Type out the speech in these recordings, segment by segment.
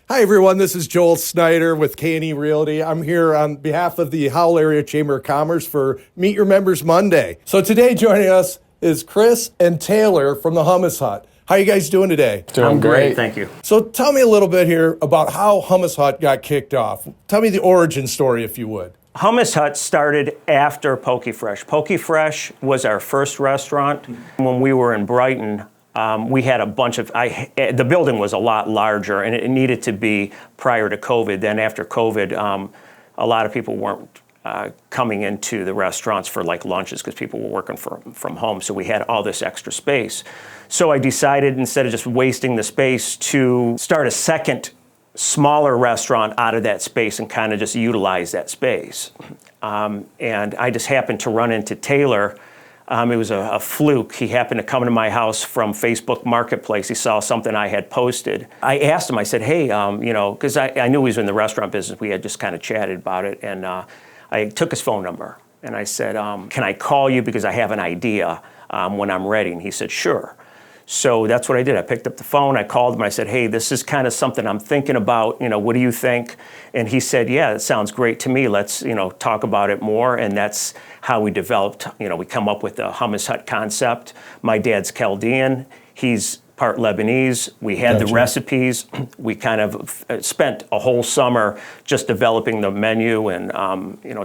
Hi, everyone. This is Joel Snyder with K&E Realty. I'm here on behalf of the Howell Area Chamber of Commerce for Meet Your Members Monday. So today joining us is Chris and Taylor from the Hummus Hut. How are you guys doing today? I'm great, thank you. So tell me a little bit here about how Hummus Hut got kicked off. Tell me the origin story, if you would. Hummus Hut started after Poke Fresh. Poke Fresh was our first restaurant. When we were in Brighton, we had a bunch of, the building was a lot larger and it needed to be prior to COVID. Then after COVID, a lot of people weren't coming into the restaurants for like lunches because people were working from home. So we had all this extra space. So I decided, instead of just wasting the space, to start a second smaller restaurant out of that space and kind of just utilize that space. And I just happened to run into Taylor. It was a fluke. He happened to come to my house from Facebook Marketplace. He saw something I had posted. I asked him, I said, hey, because I knew he was in the restaurant business. We had just kind of chatted about it. And I took his phone number and I said, can I call you because I have an idea when I'm ready? And he said, sure. So that's what I did. I picked up the phone, I called him, I said, hey, this is kind of something I'm thinking about, what do you think? And he said, yeah, it sounds great to me. Let's, talk about it more. And that's how we developed, we come up with the Hummus Hut concept. My dad's Chaldean, he's part Lebanese. We had the recipes. We kind of spent a whole summer just developing the menu and,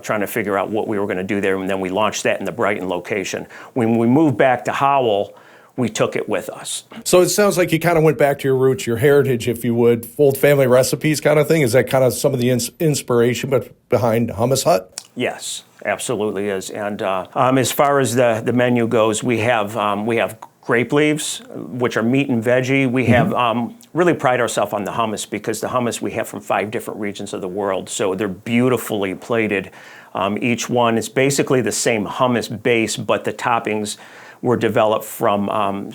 trying to figure out what we were going to do there. And then we launched that in the Brighton location. When we moved back to Howell, we took it with us. So it sounds like you kind of went back to your roots, your heritage, if you would, old family recipes kind of thing. Is that kind of some of the inspiration behind Hummus Hut? Yes, absolutely is. And as far as the menu goes, we have grape leaves, which are meat and veggie. We have really pride ourselves on the hummus because the hummus we have from 5 different regions of the world. So they're beautifully plated. Each one is basically the same hummus base, but the toppings were developed from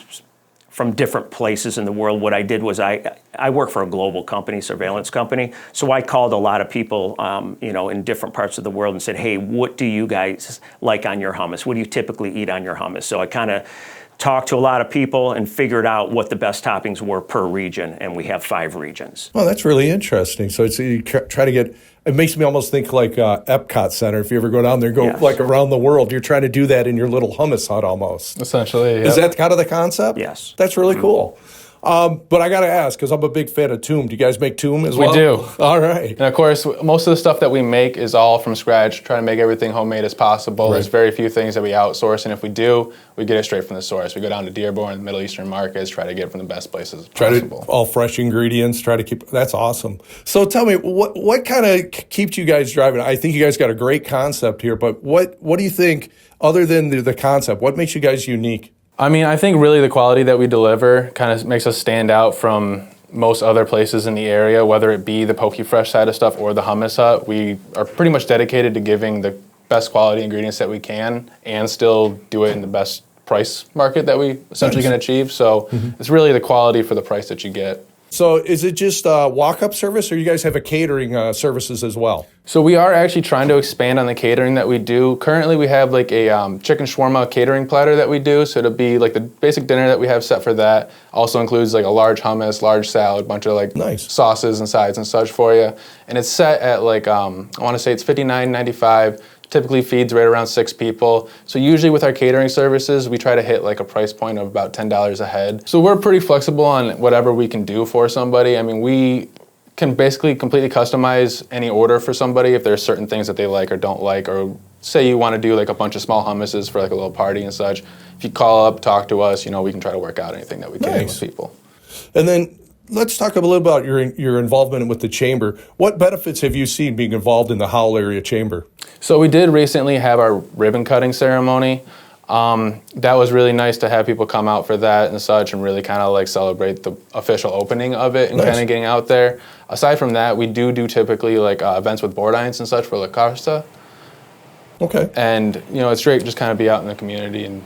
different places in the world. What I did was I work for a global company, surveillance company, so I called a lot of people in different parts of the world and said, hey, what do you guys like on your hummus? What do you typically eat on your hummus? So I kind of talked to a lot of people and figured out what the best toppings were per region, and we have 5 regions. Well, that's really interesting. So you try to get, it makes me almost think like Epcot Center. If you ever go down there and go like around the world, you're trying to do that in your little Hummus Hut almost. Essentially, yep. Is that kind of the concept? Yes. That's really cool. But I got to ask, because I'm a big fan of Toom. Do you guys make Toom as well? We do. All right. And of course, most of the stuff that we make is all from scratch, trying to make everything homemade as possible. Right. There's very few things that we outsource, and if we do, we get it straight from the source. We go down to Dearborn, Middle Eastern markets, try to get it from the best places possible. All fresh ingredients, try to keep, that's awesome. So tell me, what kind of keeps you guys driving? I think you guys got a great concept here, but what do you think, other than the concept, what makes you guys unique? I mean, I think really the quality that we deliver kind of makes us stand out from most other places in the area, whether it be the Poke Fresh side of stuff or the Hummus Hut. We are pretty much dedicated to giving the best quality ingredients that we can and still do it in the best price market that we essentially can achieve. So it's really the quality for the price that you get. So is it just a walk-up service, or you guys have a catering services as well? So we are actually trying to expand on the catering that we do. Currently we have like a chicken shawarma catering platter that we do. So it'll be like the basic dinner that we have set for that. Also includes like a large hummus, large salad, bunch of like sauces and sides and such for you. And it's set at like, I want to say it's $59.95. Typically feeds right around 6 people. So usually with our catering services, we try to hit like a price point of about $10 a head. So we're pretty flexible on whatever we can do for somebody. I mean, we can basically completely customize any order for somebody if there's certain things that they like or don't like, or say you want to do like a bunch of small hummuses for like a little party and such. If you call up, talk to us, we can try to work out anything that we can with people. And then let's talk a little about your involvement with the chamber. What benefits have you seen being involved in the Howell Area Chamber? So we did recently have our ribbon cutting ceremony. That was really nice to have people come out for that and such and really kind of like celebrate the official opening of it and kind of getting out there. Aside from that, we do typically like events with board irons and such for La Costa. Okay. And, it's great just kind of be out in the community and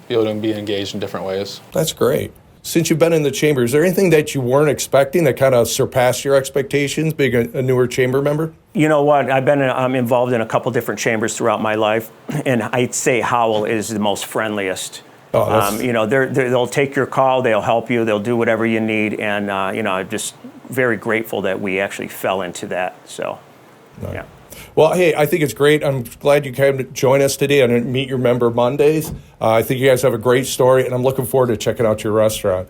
be able to be engaged in different ways. That's great. Since you've been in the chamber, is there anything that you weren't expecting that kind of surpassed your expectations, being a newer chamber member? You know what? I've been involved in a couple different chambers throughout my life, and I'd say Howell is the most friendliest. They'll take your call, they'll help you, they'll do whatever you need, and very grateful that we actually fell into that. So, yeah. Well, hey, I think it's great. I'm glad you came to join us today on Meet Your Member Mondays. I think you guys have a great story, and I'm looking forward to checking out your restaurant.